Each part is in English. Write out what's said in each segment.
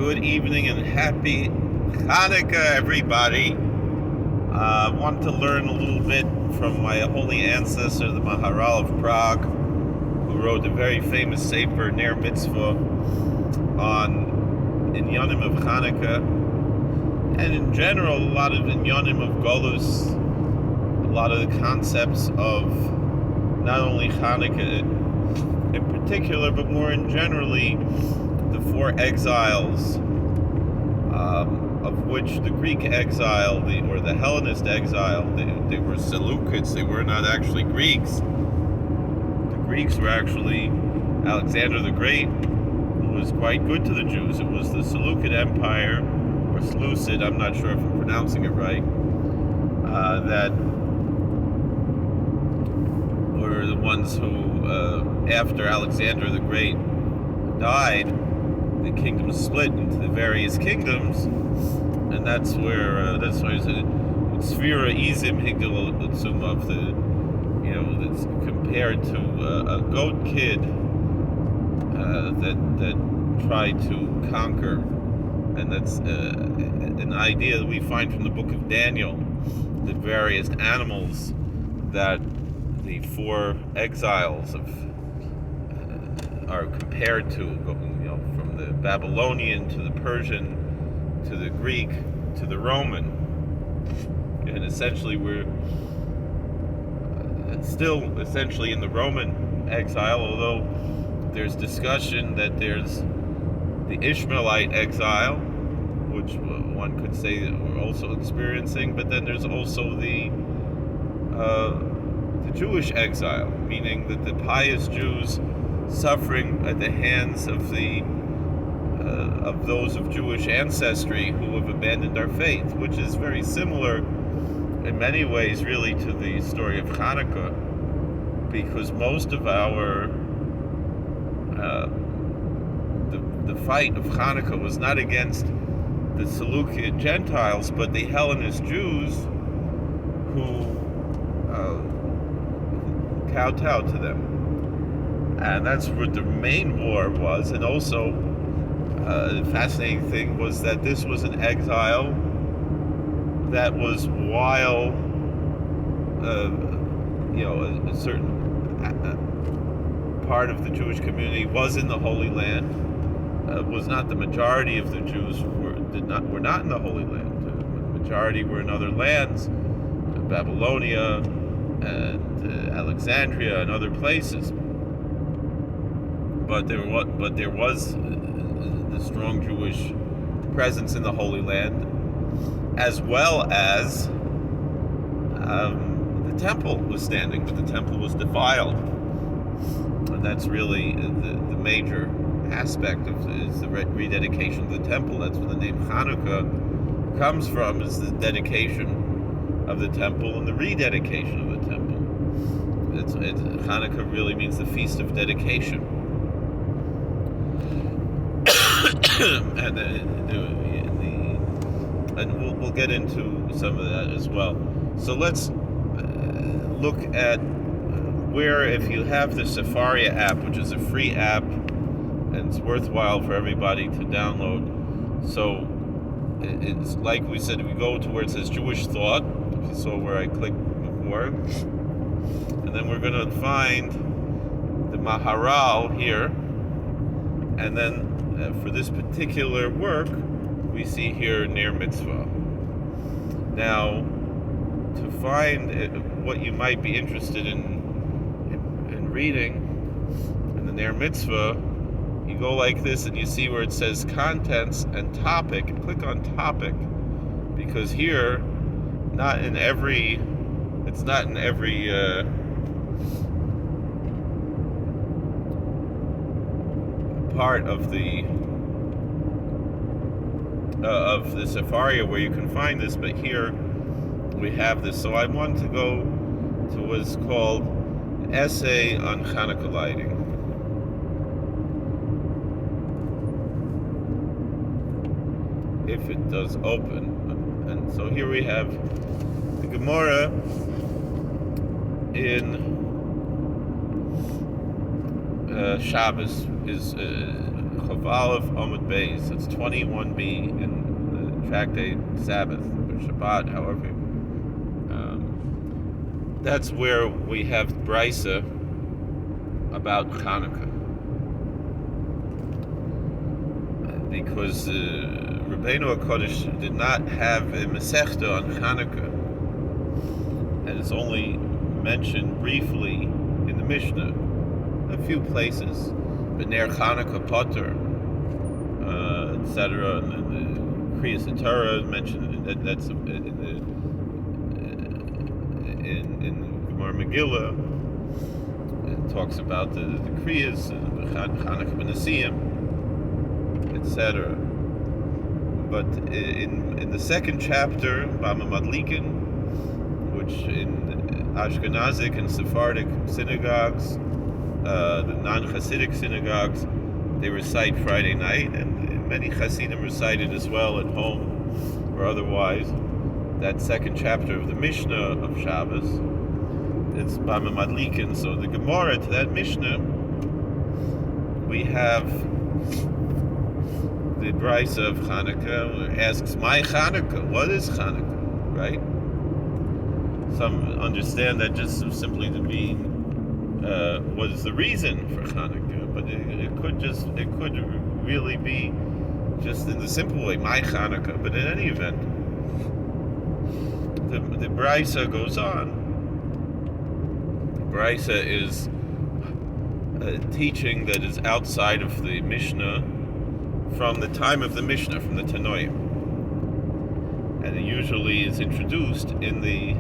Good evening and happy Hanukkah, everybody. I want to learn a little bit from my holy ancestor, the Maharal of Prague, who wrote a very famous sefer, Ner Mitzvah, on Inyanim of Hanukkah, and in general, a lot of Inyanim of Golus, a lot of the concepts of not only Hanukkah in particular, but more in generally, the four exiles, of which the Greek exile, or the Hellenist exile, they were Seleucids, they were not actually Greeks. The Greeks were actually Alexander the Great, who was quite good to the Jews. It was the Seleucid Empire, or Seleucid, I'm not sure if I'm pronouncing it right, that were the ones who, after Alexander the Great died, the kingdom split into the various kingdoms, and that's why it's Sphira Izim Higdal Utsumov, that's compared to a goat kid that tried to conquer, and that's an idea that we find from the book of Daniel, the various animals that the four exiles are compared to, from the Babylonian to the Persian to the Greek to the Roman, and essentially we're still essentially in the Roman exile, although there's discussion that there's the Ishmaelite exile, which one could say that we're also experiencing, but then there's also the Jewish exile, meaning that the pious Jews suffering at the hands of those of Jewish ancestry who have abandoned our faith, which is very similar in many ways really to the story of Hanukkah, because most of our the fight of Hanukkah was not against the Seleucid Gentiles, but the Hellenist Jews who kowtowed to them. And that's what the main war was. And also, the fascinating thing was that this was an exile that was while, a certain part of the Jewish community was in the Holy Land. Was not the majority of the Jews were not in the Holy Land. The majority were in other lands, Babylonia and Alexandria and other places. But there was the strong Jewish presence in the Holy Land, as well as the temple was standing, but the temple was defiled, and that's really the major aspect of is the rededication of the temple. That's where the name Hanukkah comes from, is the dedication of the temple and the rededication of the temple. Hanukkah really means the feast of dedication. and we'll get into some of that as well. So let's look at where, if you have the Sefaria app, which is a free app, and it's worthwhile for everybody to download. So it's like we said, we go to where it says Jewish Thought, if you saw where I clicked before, and then we're going to find the Maharal here, and then for this particular work, we see here Ner Mitzvah. Now, to find what you might be interested in reading in the Ner Mitzvah, you go like this and you see where it says Contents and Topic, and click on Topic, because here, it's not in every part of the Sefaria where you can find this, but here we have this. So I want to go to what's called Essay on Hanukkah Lighting. If it does open. And so here we have the Gemara in Shabbos is Chav Aleph Amud Beis. It's 21b in the tractate Sabbath or Shabbat, however. That's where we have Brisa about Hanukkah, because Rabbeinu HaKodesh did not have a Masechta on Hanukkah, and it's only mentioned briefly in the Mishnah, a few places, B'ner Hanukkah Potter, etc. And the Kriyas Torah is mentioned. That's in Gemara Megillah. It talks about the Kriyas, Hanukkah B'Nesiyim, etc. But in the second chapter, Bama Madlikin, which in Ashkenazic and Sephardic synagogues, the non-Hasidic synagogues, they recite Friday night, and many Hasidim recite it as well at home or otherwise. That second chapter of the Mishnah of Shabbos, it's Bama Madlikin. So the Gemara to that Mishnah, we have the Brisa of Hanukkah asks, "My Hanukkah, what is Hanukkah?" Right? Some understand that just simply to mean what is the reason for Hanukkah, but it could really be just in the simple way, my Hanukkah. But in any event, the Brisa goes on. The Brisa is a teaching that is outside of the Mishnah, from the time of the Mishnah, from the Tanoim, and it usually is introduced in the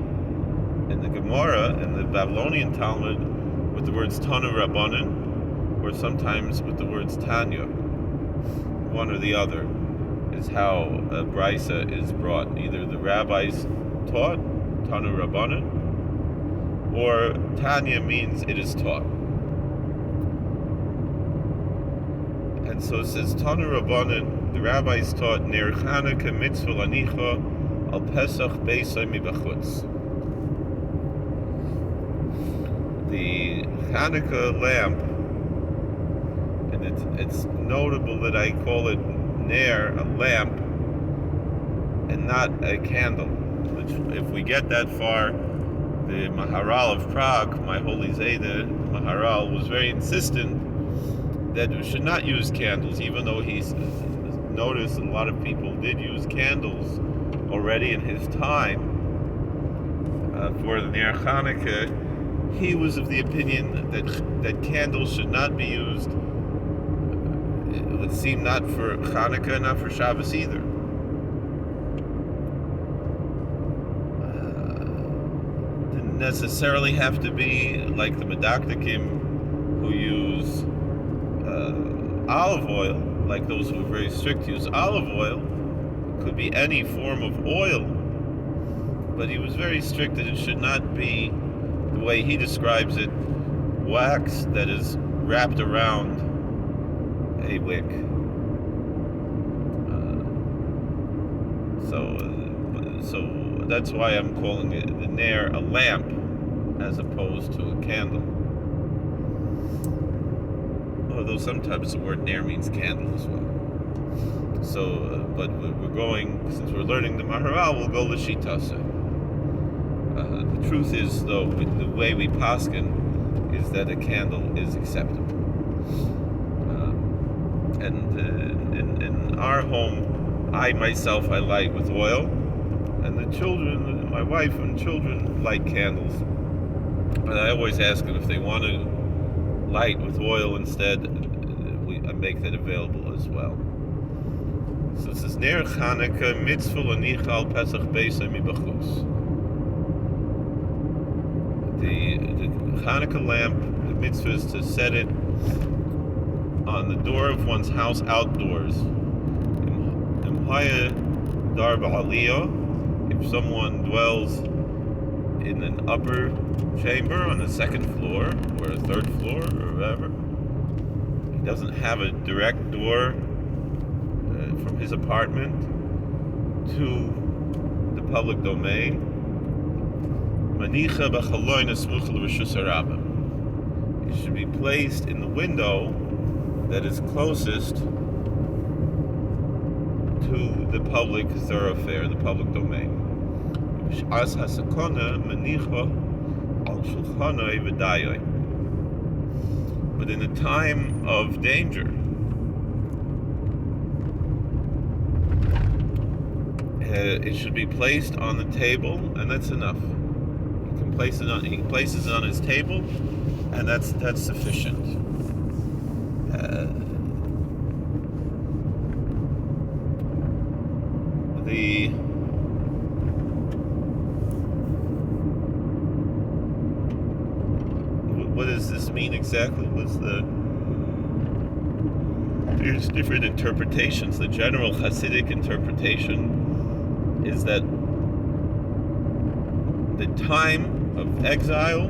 Gemara and the Babylonian Talmud with the words Tanu Rabbanan, or sometimes with the words Tanya. One or the other is how a Brisa is brought. Either the rabbis taught, Tanu Rabbanan, or Tanya means it is taught. And so it says, Tanu Rabbanan, the rabbis taught, Ner Hanukkah Mitzvah Lanicha al Pesach Beisai Mibachutz. The Hanukkah lamp, and it's notable that I call it Ner, a lamp, and not a candle. Which, if we get that far, the Maharal of Prague, my holy Zayda Maharal, was very insistent that we should not use candles, even though he's noticed a lot of people did use candles already in his time for the Ner Hanukkah. He was of the opinion that candles should not be used. It would seem not for Hanukkah, not for Shabbos either. Didn't necessarily have to be like the Medaktikim who use olive oil, like those who are very strict use olive oil. It could be any form of oil, but he was very strict that it should not be, the way he describes it, wax that is wrapped around a wick. So that's why I'm calling it the Ner a lamp as opposed to a candle. Although sometimes the word Ner means candle as well. So, but we're going, since we're learning the Maharal, we'll go L'Shitase. The truth is, though, the way we paskin is that a candle is acceptable. And in our home, I myself, I light with oil, and the children, my wife and children, light candles. But I always ask them if they want to light with oil instead. I make that available as well. So it says, Ner Hanukkah Mitzvah Lanicha al Pesach Beisai Mibachus. The Hanukkah lamp, the mitzvah is to set it on the door of one's house outdoors. Imhaya dar ba'aliyah, if someone dwells in an upper chamber on the second floor or a third floor or whatever, he doesn't have a direct door from his apartment to the public domain. Manicha b'chaloin esmuch l'reshus harabim. It should be placed in the window that is closest to the public thoroughfare, the public domain. But in a time of danger, it should be placed on the table, and that's enough. He places it on his table, and that's sufficient. What does this mean exactly? There's different interpretations. The general Hasidic interpretation is that the time of exile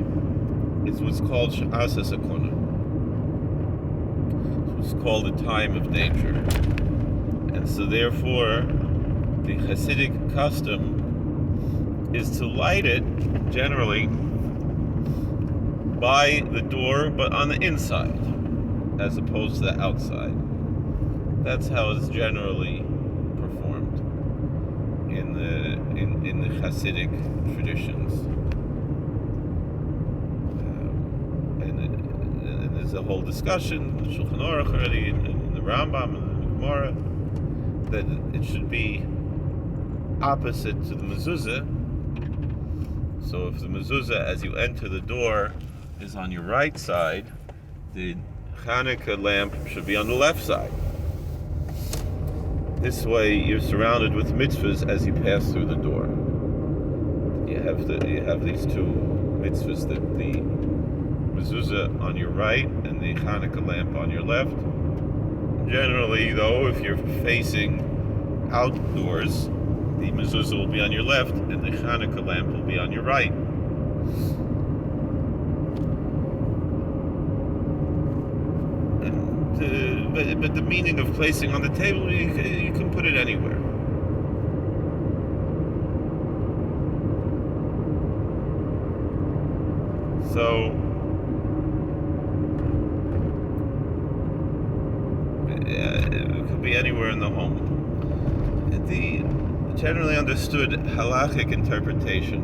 is what's called Sha'as HaSakona. It's what's called a time of danger. And so therefore, the Hasidic custom is to light it, generally, by the door, but on the inside, as opposed to the outside. That's how it's generally performed in the Hasidic traditions. And there's a whole discussion in the Shulchan Aruch already, in the Rambam, and the Gemara, that it should be opposite to the mezuzah. So if the mezuzah, as you enter the door, is on your right side, the Hanukkah lamp should be on the left side. This way, you're surrounded with mitzvahs as you pass through the door. You have these two mitzvahs: the mezuzah on your right and the Hanukkah lamp on your left. Generally, though, if you're facing outdoors, the mezuzah will be on your left and the Hanukkah lamp will be on your right. But the meaning of placing on the table, you can put it anywhere. So, it could be anywhere in the home. The generally understood halachic interpretation,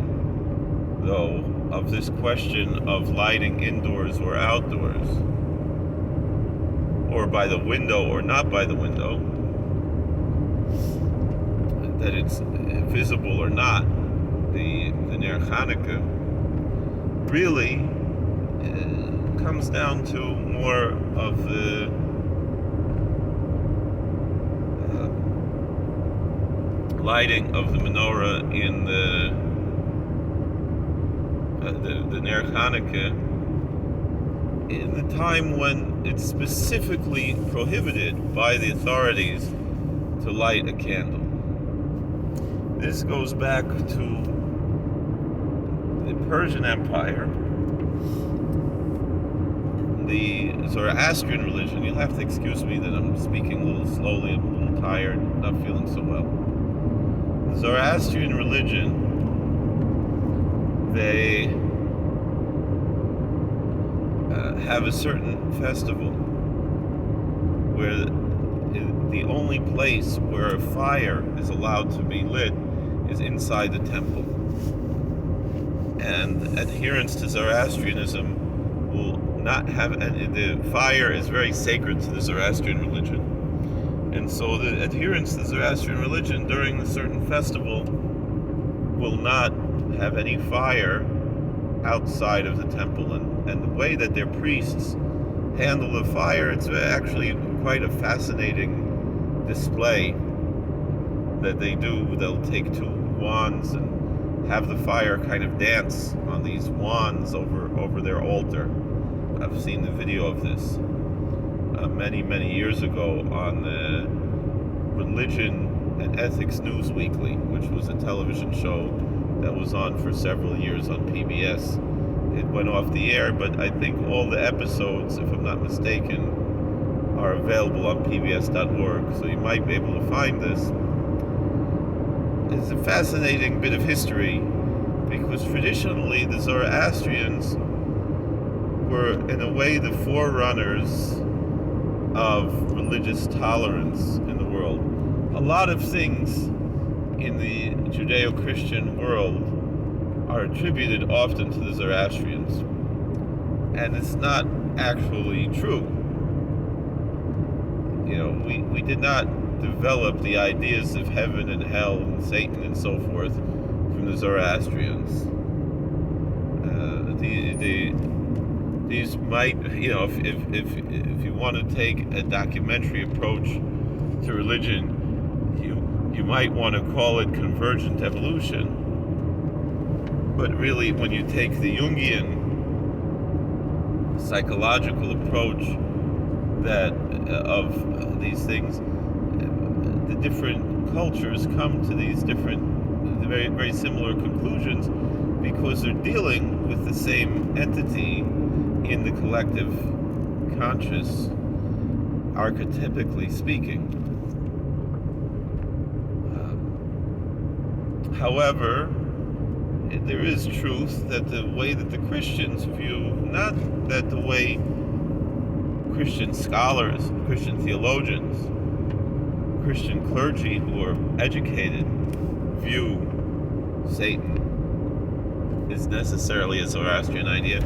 though, of this question of lighting indoors or outdoors, or by the window or not by the window, that it's visible or not, the Ner Hanukkah, really comes down to more of the lighting of the menorah in the Ner Hanukkah in the time when it's specifically prohibited by the authorities to light a candle. This goes back to the Persian Empire, the Zoroastrian religion. You'll have to excuse me that I'm speaking a little slowly, I'm a little tired, not feeling so well. The Zoroastrian religion, they have a certain festival where the only place where a fire is allowed to be lit is inside the temple. And adherents to Zoroastrianism will not have, and the fire is very sacred to the Zoroastrian religion. And so the adherents to the Zoroastrian religion during a certain festival will not have any fire outside of the temple, and the way that their priests handle the fire, it's actually quite a fascinating display that they do. They'll take two wands and have the fire kind of dance on these wands over their altar. I've seen the video of this many years ago on the Religion and Ethics News Weekly, which was a television show that was on for several years on PBS. It went off the air, but I think all the episodes, if I'm not mistaken, are available on pbs.org, so you might be able to find this. It's a fascinating bit of history, because traditionally the Zoroastrians were, in a way, the forerunners of religious tolerance in the world. A lot of things in the Judeo-Christian world are attributed often to the Zoroastrians, and it's not actually true. We did not develop the ideas of heaven and hell and Satan and so forth from the Zoroastrians. These might, if you want to take a documentary approach to religion, you might want to call it convergent evolution. But really, when you take the Jungian psychological approach of these things, the different cultures come to these different, very, very similar conclusions because they're dealing with the same entity in the collective conscious, archetypically speaking. However, there is truth that the way that the Christians view, not that the way Christian scholars, Christian theologians, Christian clergy who are educated view Satan is necessarily a Zoroastrian idea,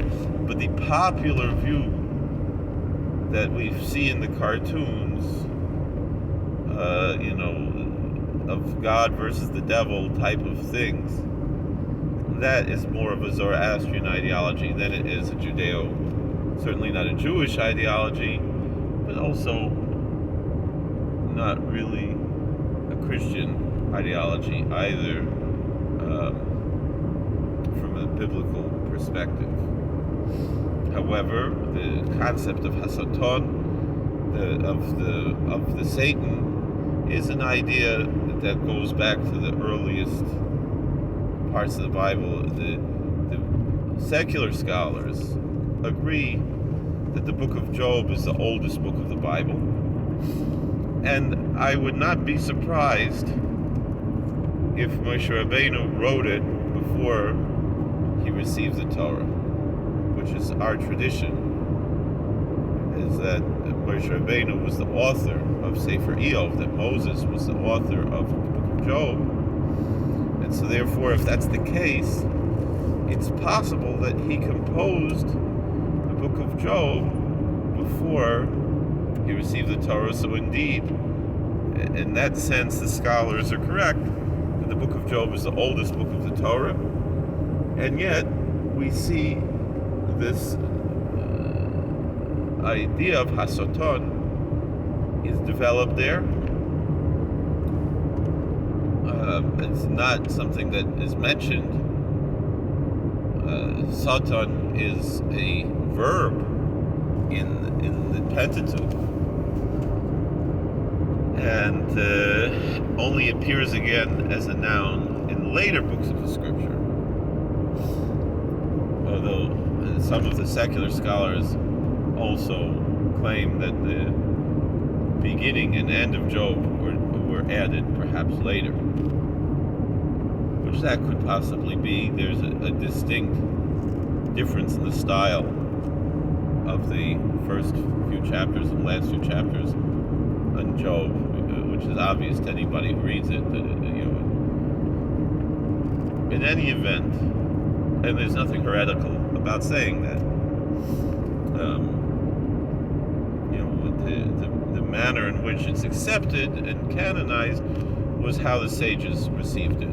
but the popular view that we see in the cartoons, of God versus the devil type of things, that is more of a Zoroastrian ideology than it is a certainly not a Jewish ideology, but also not really a Christian ideology either, from a biblical perspective. However, the concept of Hasaton, of the Satan, is an idea that goes back to the earliest parts of the Bible. The secular scholars agree that the book of Job is the oldest book of the Bible, and I would not be surprised if Moshe Rabbeinu wrote it before he received the Torah, which is our tradition, is that Moshe Rabbeinu was the author of Sefer Eov, that Moses was the author of the book of Job. And so therefore, if that's the case, it's possible that he composed the book of Job before he received the Torah. So indeed, in that sense, the scholars are correct that the book of Job is the oldest book of the Torah. And yet, we see this idea of Hasaton is developed there. It's not something that is mentioned. Satan is a verb in the Pentateuch, and only appears again as a noun in later books of the Scripture. Although some of the secular scholars also claim that the beginning and end of Job were added perhaps later, which that could possibly be. There's a distinct difference in the style of the first few chapters and last few chapters on Job, which is obvious to anybody who reads it. In any event, and there's nothing heretical about saying that, the manner in which it's accepted and canonized was how the sages received it.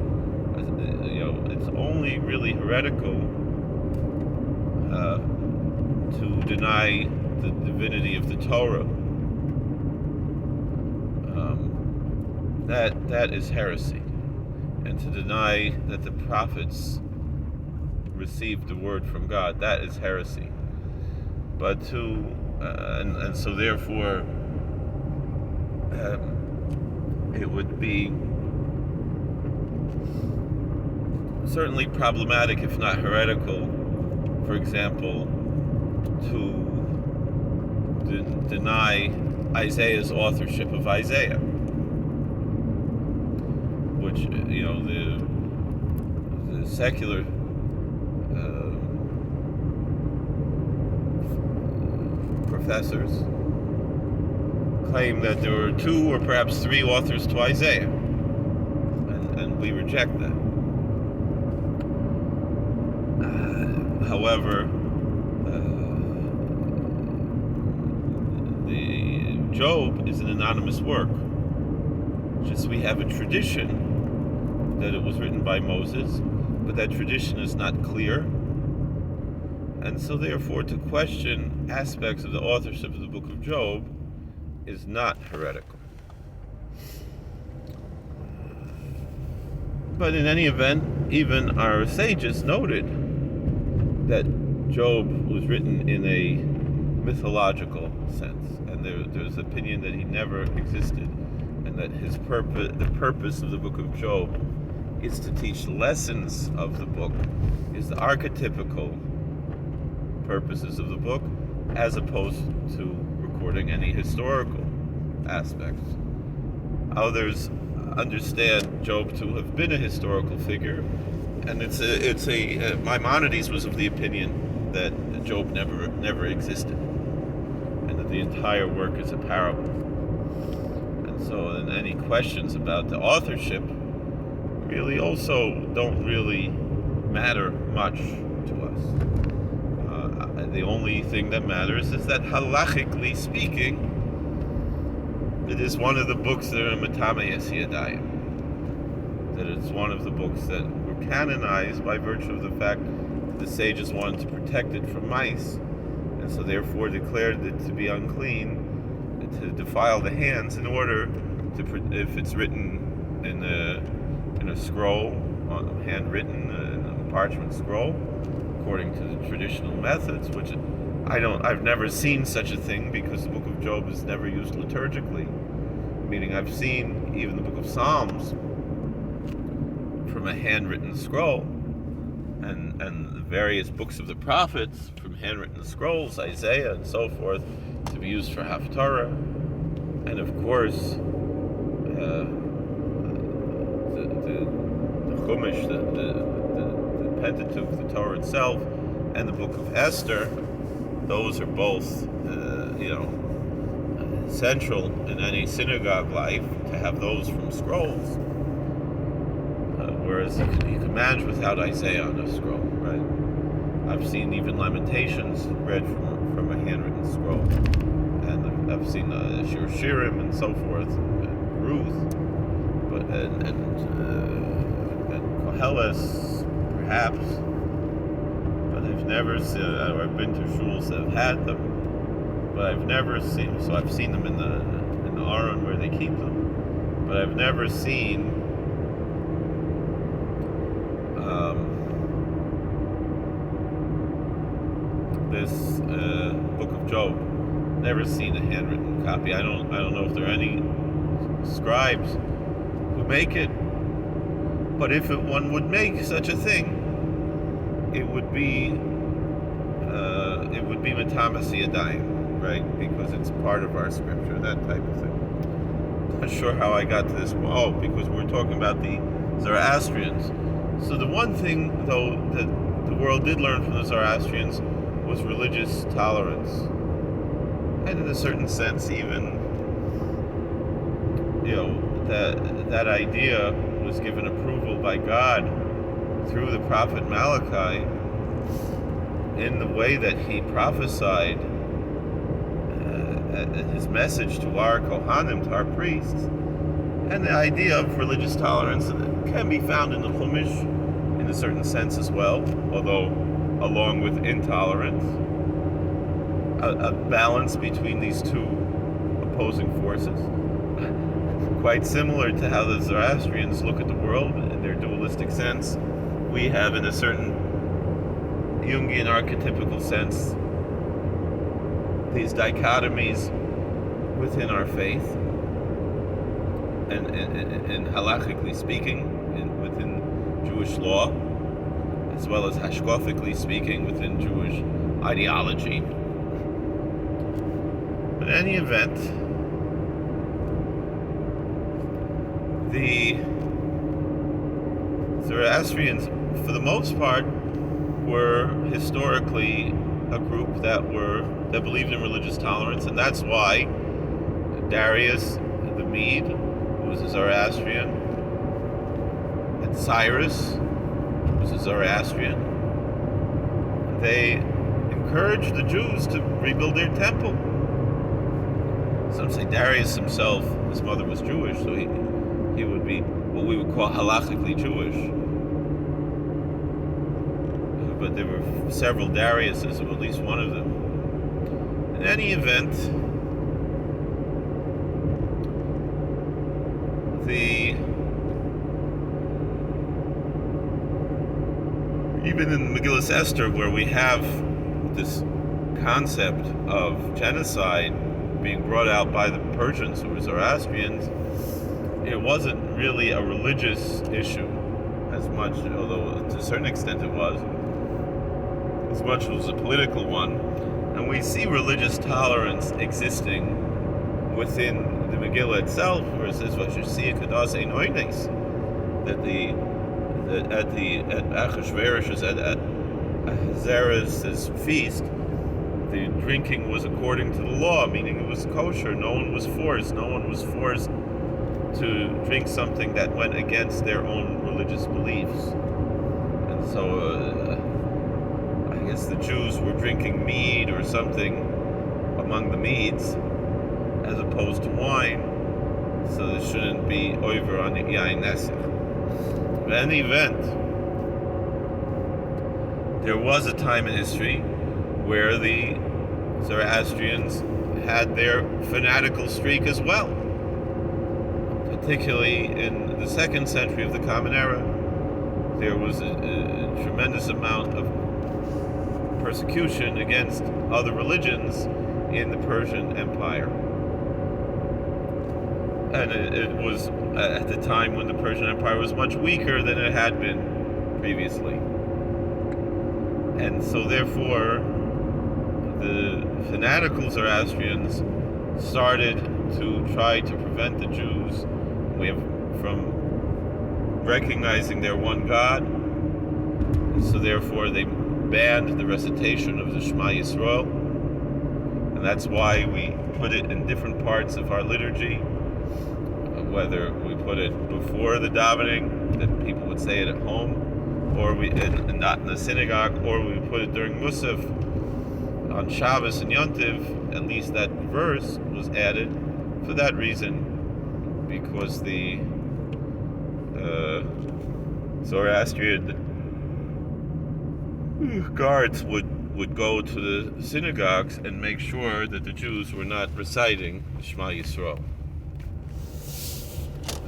It's only really heretical to deny the divinity of the Torah. That is heresy, and to deny that the prophets received the word from God, that is heresy. But and so therefore, it would be certainly problematic, if not heretical, for example, to deny Isaiah's authorship of Isaiah, which the secular professors claim that there were 2 or perhaps 3 authors to Isaiah, and we reject that. However, the Job is an anonymous work. Just we have a tradition that it was written by Moses, but that tradition is not clear, and so therefore to question aspects of the authorship of the book of Job is not heretical. But in any event, even our sages noted that Job was written in a mythological sense, and there's opinion that he never existed, and that the purpose of the book of Job is to teach lessons of the book, is the archetypical purposes of the book, as opposed to recording any historical aspects. Others understand Job to have been a historical figure, and Maimonides was of the opinion that Job never existed, and that the entire work is a parable. And so, then any questions about the authorship really also don't really matter much to us. The only thing that matters is that halachically speaking, it is one of the books that are Matame Yadayim. That it's one of the books that were canonized by virtue of the fact that the sages wanted to protect it from mice, and so therefore declared it to be unclean, to defile the hands, in order to, if it's written in a scroll, handwritten in a parchment scroll, according to the traditional methods, which I've never seen such a thing, because the book of Job is never used liturgically. Meaning I've seen even the book of Psalms from a handwritten scroll, and the various books of the prophets from handwritten scrolls, Isaiah and so forth, to be used for Haftarah, and of course the Chumash, the Pentateuch, the Torah itself, and the book of Esther. Those are both central in any synagogue life, to have those from scrolls, whereas you can manage without Isaiah on a scroll, right? I've seen even Lamentations read from a handwritten scroll, and I've seen Shir Shirim and so forth, and Ruth, and Koheles perhaps, but I've never seen. I've been to shuls that have had them, but I've never seen. So I've seen them in the Aron where they keep them, but I've never seen this book of Job. Never seen a handwritten copy. I don't know if there are any scribes who make it, but if one would make such a thing, it would be Matamas Yadayim, right? Because it's part of our scripture, that type of thing. Not sure how I got to this. Oh, because we're talking about the Zoroastrians. So the one thing, though, that the world did learn from the Zoroastrians was religious tolerance, and in a certain sense, even that idea was given approval by God through the prophet Malachi, in the way that he prophesied his message to our Kohanim, to our priests. And the idea of religious tolerance can be found in the Chumash in a certain sense as well, although along with intolerance, a balance between these two opposing forces. Quite similar to how the Zoroastrians look at the world in their dualistic sense, we have in a certain Jungian archetypical sense these dichotomies within our faith, and halachically speaking, within Jewish law, as well as hashkafically speaking within Jewish ideology. But in any event, the Zoroastrians, for the most part, were historically a group that believed in religious tolerance, and that's why Darius the Mede, who was a Zoroastrian, and Cyrus, who was a Zoroastrian. They encouraged the Jews to rebuild their temple. Some say Darius himself, his mother was Jewish, so he would be what we would call halachically Jewish. But there were several Dariuses, or at least one of them. In any event, even in Megillas Esther, where we have this concept of genocide being brought out by the Persians, who were Zoroastrians, it wasn't really a religious issue as much, although to a certain extent it was, as much as it was a political one. And we see religious tolerance existing within the Megillah itself, where it says, that at Achashverosh's, at Ahasuerus' feast, the drinking was according to the law, meaning it was kosher. No one was forced to drink something that went against their own religious beliefs. And so I guess the Jews were drinking mead or something among the meads as opposed to wine, so there shouldn't be over on the yain nesach. In any event, there was a time in history where the Zoroastrians had their fanatical streak as well, particularly in the 2nd century of the Common Era. There was a tremendous amount of persecution against other religions in the Persian Empire. And it was at the time when the Persian Empire was much weaker than it had been previously. And so therefore, the fanatical Zoroastrians started to try to prevent the Jews from recognizing their one God. And so therefore they banned the recitation of the Shema Yisrael. And that's why we put it in different parts of our liturgy. Whether we put it before the davening, that people would say it at home, or not in the synagogue, or we put it during Musaf on Shabbos and Yontiv. At least that verse was added for that reason, because the Zoroastrian guards would go to the synagogues and make sure that the Jews were not reciting Shema Yisrael.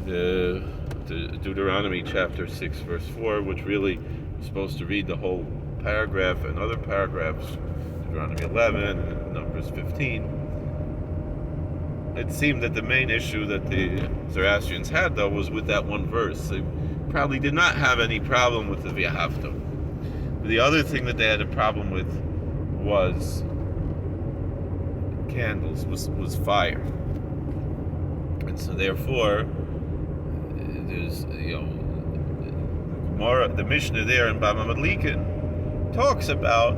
The Deuteronomy chapter 6 verse 4, which really is supposed to read the whole paragraph and other paragraphs, Deuteronomy 11 and Numbers 15. It seemed that the main issue that the Zoroastrians had, though, was with that one verse. They probably did not have any problem with the V'ahavta. The other thing that they had a problem with was candles, was fire. And so therefore, there's, the Mishnah there in Bava Madlikin talks about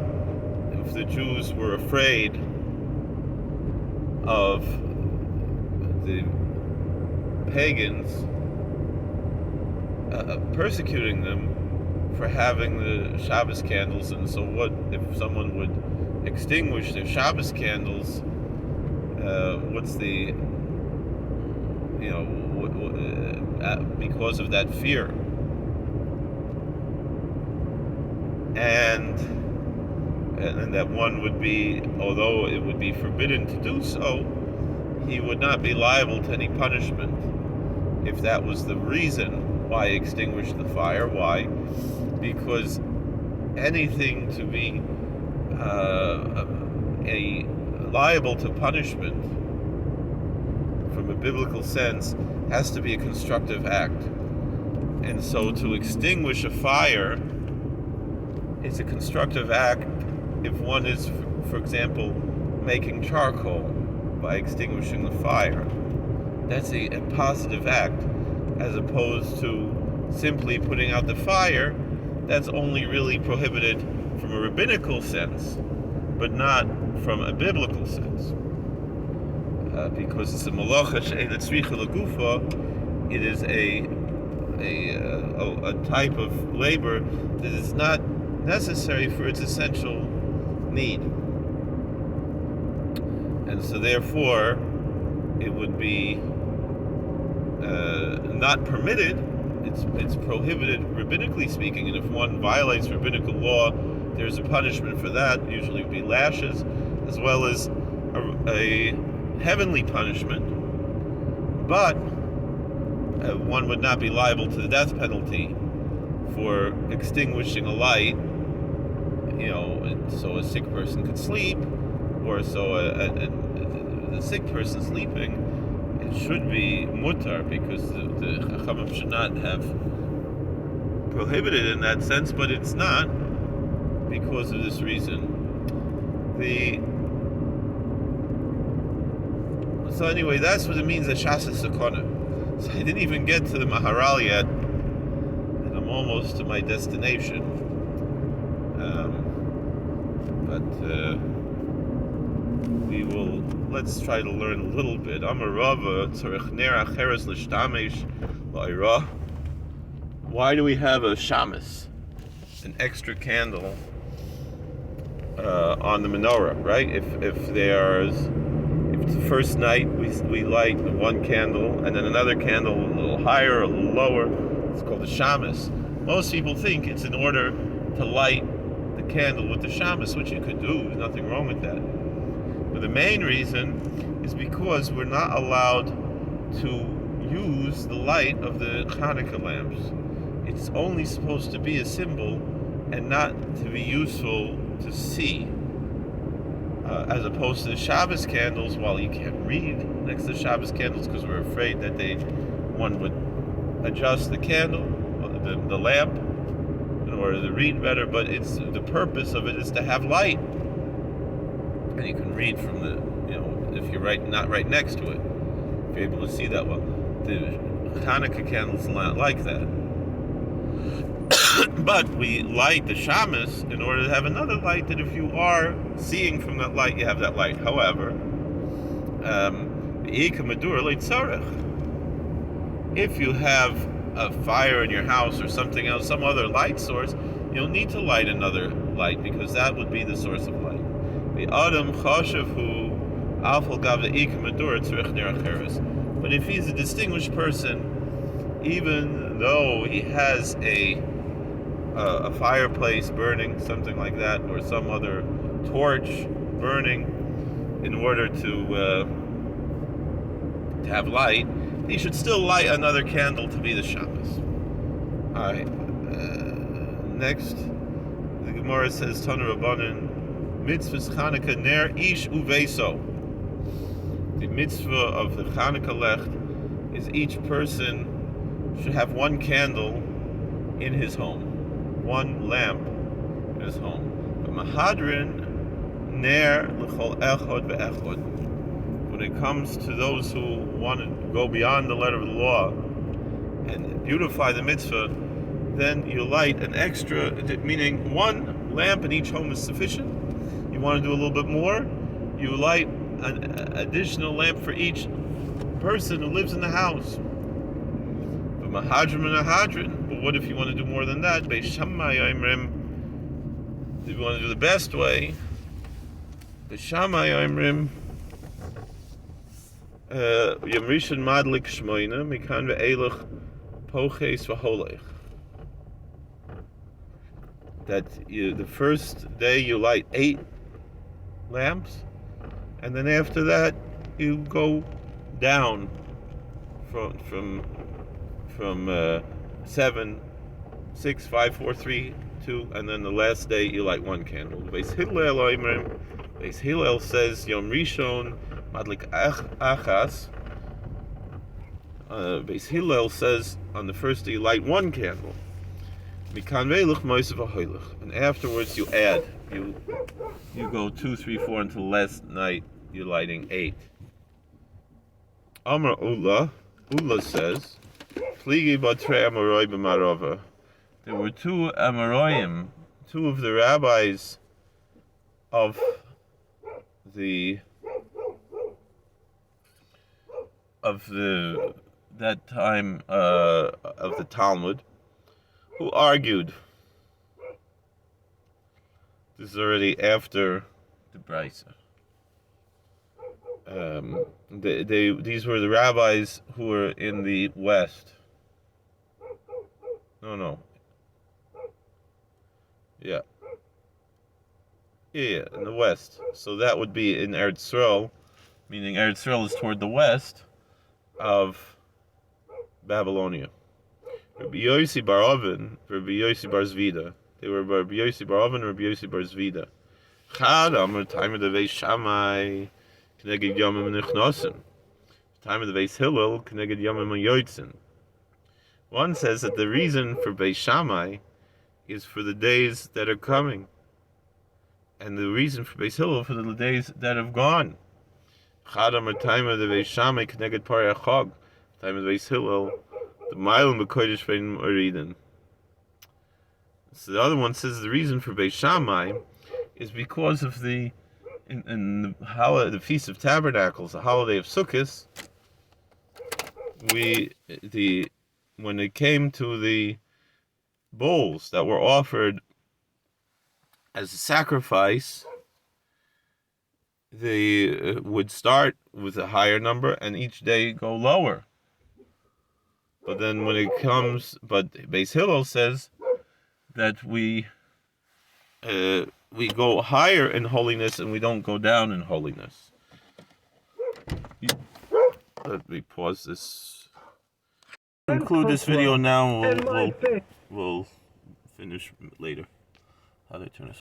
if the Jews were afraid of the pagans persecuting them for having the Shabbos candles, and so what if someone would extinguish their Shabbos candles? What's the because of that fear. And that one would be, although it would be forbidden to do so, he would not be liable to any punishment if that was the reason why he extinguished the fire. Why? Because anything to be liable to punishment from a biblical sense has to be a constructive act. And so to extinguish a fire is a constructive act if one is, for example, making charcoal by extinguishing the fire. That's a positive act, as opposed to simply putting out the fire. That's only really prohibited from a rabbinical sense, but not from a biblical sense. because it's a malacha she'ein tzricha legufa. It is a type of labor that is not necessary for its essential need, and so therefore it would be not permitted. It's prohibited rabbinically speaking, and if one violates rabbinical law, there's a punishment for that. Usually it would be lashes, as well as a heavenly punishment. But one would not be liable to the death penalty for extinguishing a light, so a sick person could sleep, or so the sick person sleeping. It should be mutar, because the Chachamim should not have prohibited in that sense, but it's not, because of this reason. So anyway, that's what it means that Shas is Sakona. So I didn't even get to the Maharal yet, and I'm almost to my destination. Let's try to learn a little bit. Why do we have a shamus, an extra candle, on the menorah, right? If it's the first night, we light one candle, and then another candle a little higher, a little lower. It's called the shamus. Most people think it's in order to light the candle with the shamus, which you could do. There's nothing wrong with that. But the main reason is because we're not allowed to use the light of the Hanukkah lamps. It's only supposed to be a symbol and not to be useful to see. As opposed to the Shabbos candles, while you can't read next to the Shabbos candles because we're afraid that one would adjust the candle, the lamp, in order to read better, but the purpose of it is to have light. And you can read from if you're not right next to it, if you're able to see that well. The Hanukkah candles are not like that. But we light the shamus in order to have another light, that if you are seeing from that light, you have that light. However, if you have a fire in your house or something else, some other light source, you don't need to light another light, because that would be the source of light. But if he's a distinguished person, even though he has a fireplace burning, something like that, or some other torch burning in order to have light, he should still light another candle to be the Shabbos. Alright, next, the Gemara says, Tanu Rabbanan, Mitzvah's Hanukkah ner ish uveso. The mitzvah of the Hanukkah Lamp is each person should have one candle in his home. One lamp in his home. But Mahadrin ner l'chol echod ve'echod. When it comes to those who want to go beyond the letter of the law and beautify the mitzvah, then you light an extra, meaning one lamp in each home is sufficient. You want to do a little bit more, you light an additional lamp for each person who lives in the house. But Mahadrin and Ahadrin. But what if you want to do more than that? Beis Shammai Oimrim, if you want to do the best way, Beis Shammai Oimrim, Yom Rishon Madlik Shmoina, Mikan ve'elach Poches v'holech. That the first day you light 8 lamps, and then after that you go down from 7, 6, 5, 4, 3, 2, and then the last day you light 1 candle. Beis Hillel says Yom Rishon Madlik Achas. Beis Hillel says on the first day you light 1 candle. And afterwards you add. You go 2, 3, 4 until the last night you're lighting 8. Amar Ula says, Fligi Batre Amaroi b'Marova. There were 2 Amaroim, 2 of the rabbis of the of that time of the Talmud, who argued. This is already after the Brisa. These were the rabbis who were in the West. No. Yeah, in the West. So that would be in Eretz Yisrael, meaning Eretz Yisrael is toward the west of Babylonia. Rabbi Yossi bar Oven, Rabbi Yossi bar Zvida. They were Rabbi Yossi bar Oven and Rabbi Yossi bar Zvida. Chad Amar, time of the Veis Shammai, Kneged Yomim Nichnosim. Time of the Veis Hillel, Kneged Yomim Yotzin. One says that the reason for Beis Shammai is for the days that are coming, and the reason for Beis Hillel for the days that have gone. Chad Amar, time of the Veis Shammai, Kneged Parei Chag. Time of the Veis Hillel, the Mailim B'Kodesh Vein Oriden. So the other one says the reason for Beis Shammai is because of the Feast of Tabernacles, the holiday of Sukkot. When it came to the bulls that were offered as a sacrifice, they would start with a higher number and each day go lower. But then but Beis Hillel says that we go higher in holiness and we don't go down in holiness. Let me pause this. Conclude this video now. We'll finish later. How do I turn this